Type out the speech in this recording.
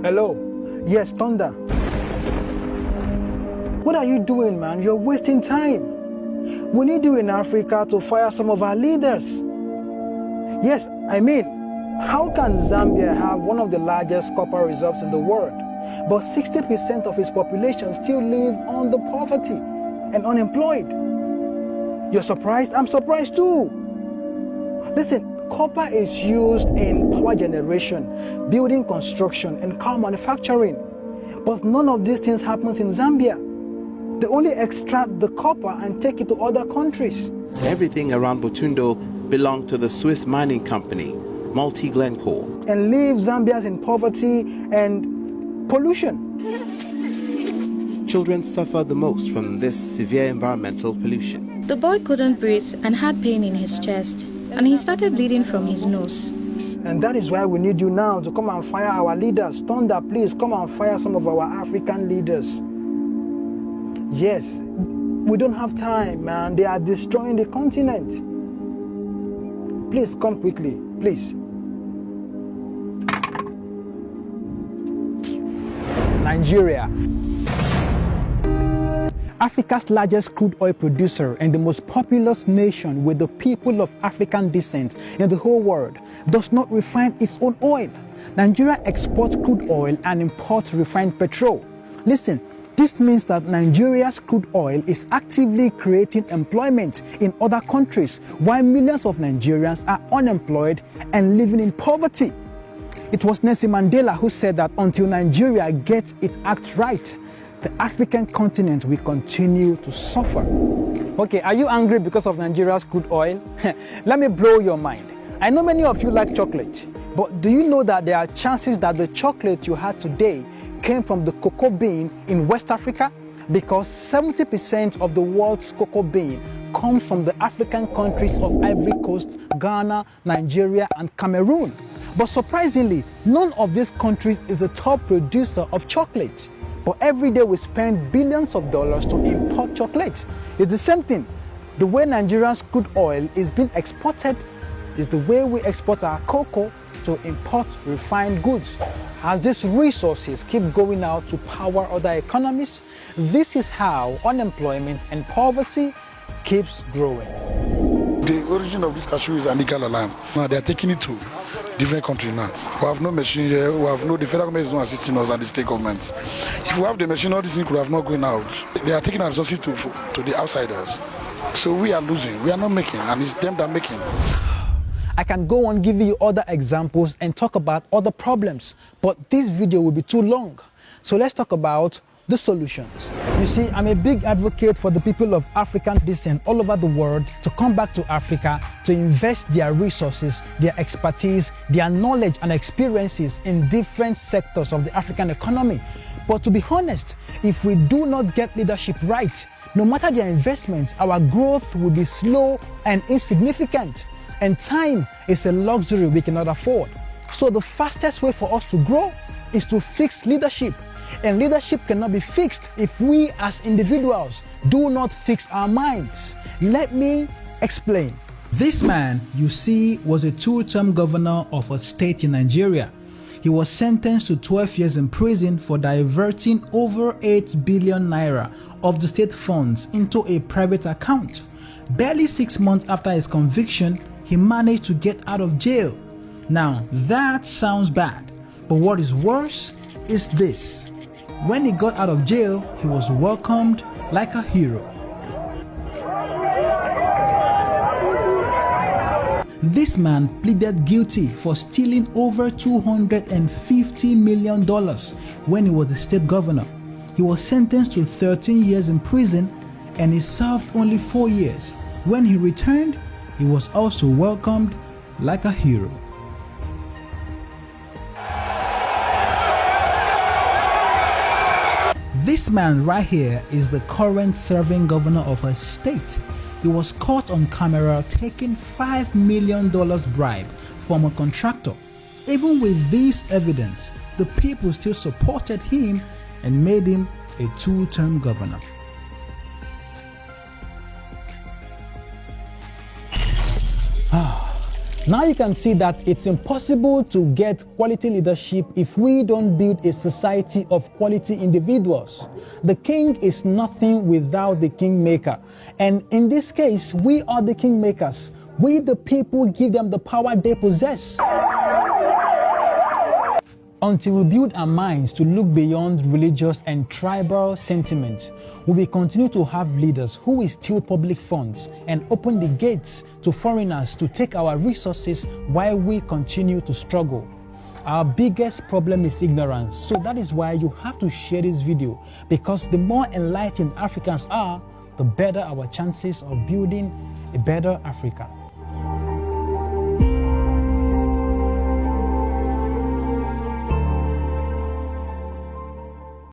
Hello? Yes, Thunder. What are you doing, man? You're wasting time. We need you in Africa to fire some of our leaders. Yes, I mean, how can Zambia have one of the largest copper reserves in the world, but 60% of its population still live under poverty and unemployed? You're surprised? I'm surprised too. Listen, copper is used in power generation, building construction, and car manufacturing. But none of these things happens in Zambia. They only extract the copper and take it to other countries. Everything around Butundo belonged to the Swiss mining company, Multi Glencore. And leave Zambians in poverty and pollution. Children suffer the most from this severe environmental pollution. The boy couldn't breathe and had pain in his chest, and he started bleeding from his nose. And that is why we need you now to come and fire our leaders. Thunder, please come and fire some of our African leaders. Yes, we don't have time, man. They are destroying the continent. Please come quickly, please. Nigeria. Africa's largest crude oil producer and the most populous nation with the people of African descent in the whole world does not refine its own oil. Nigeria exports crude oil and imports refined petrol. Listen, this means that Nigeria's crude oil is actively creating employment in other countries while millions of Nigerians are unemployed and living in poverty. It was Nelson Mandela who said that until Nigeria gets its act right, the African continent will continue to suffer. Okay, are you angry because of Nigeria's crude oil? Let me blow your mind. I know many of you like chocolate, but do you know that there are chances that the chocolate you had today came from the cocoa bean in West Africa? Because 70% of the world's cocoa bean comes from the African countries of Ivory Coast, Ghana, Nigeria, and Cameroon. But surprisingly, none of these countries is the top producer of chocolate. But every day we spend billions of dollars to import chocolate. It's the same thing. The way Nigeria's crude oil is being exported is the way we export our cocoa to import refined goods. As these resources keep going out to power other economies, this is how unemployment and poverty keeps growing. The origin of this cashew is illegal land. Now they are taking it to different countries now. We have no machine here, the federal government is not assisting us and the state governments. If we have the machine, all these things could have not gone out. They are taking our resources to the outsiders. So we are losing, we are not making, and it's them that are making. I can go on giving you other examples and talk about other problems, but this video will be too long. So let's talk about the solutions. You see, I'm a big advocate for the people of African descent all over the world to come back to Africa to invest their resources, their expertise, their knowledge and experiences in different sectors of the African economy. But to be honest, if we do not get leadership right, no matter their investments, our growth will be slow and insignificant. And time is a luxury we cannot afford. So the fastest way for us to grow is to fix leadership. And leadership cannot be fixed if we as individuals do not fix our minds. Let me explain. This man you see was a two-term governor of a state in Nigeria. He was sentenced to 12 years in prison for diverting over 8 billion naira of the state funds into a private account. Barely 6 months after his conviction, he managed to get out of jail. Now that sounds bad, but what is worse is this. When he got out of jail, he was welcomed like a hero. This man pleaded guilty for stealing over $250 million when he was the state governor. He was sentenced to 13 years in prison and he served only 4 years. When he returned, he was also welcomed like a hero. This man right here is the current serving governor of a state. He was caught on camera taking $5 million bribe from a contractor. Even with this evidence, the people still supported him and made him a two-term governor. Now you can see that it's impossible to get quality leadership if we don't build a society of quality individuals. The king is nothing without the kingmaker. And in this case, we are the kingmakers. We, the people, give them the power they possess. Until we build our minds to look beyond religious and tribal sentiments, we will continue to have leaders who will steal public funds and open the gates to foreigners to take our resources while we continue to struggle. Our biggest problem is ignorance, so that is why you have to share this video, because the more enlightened Africans are, the better our chances of building a better Africa.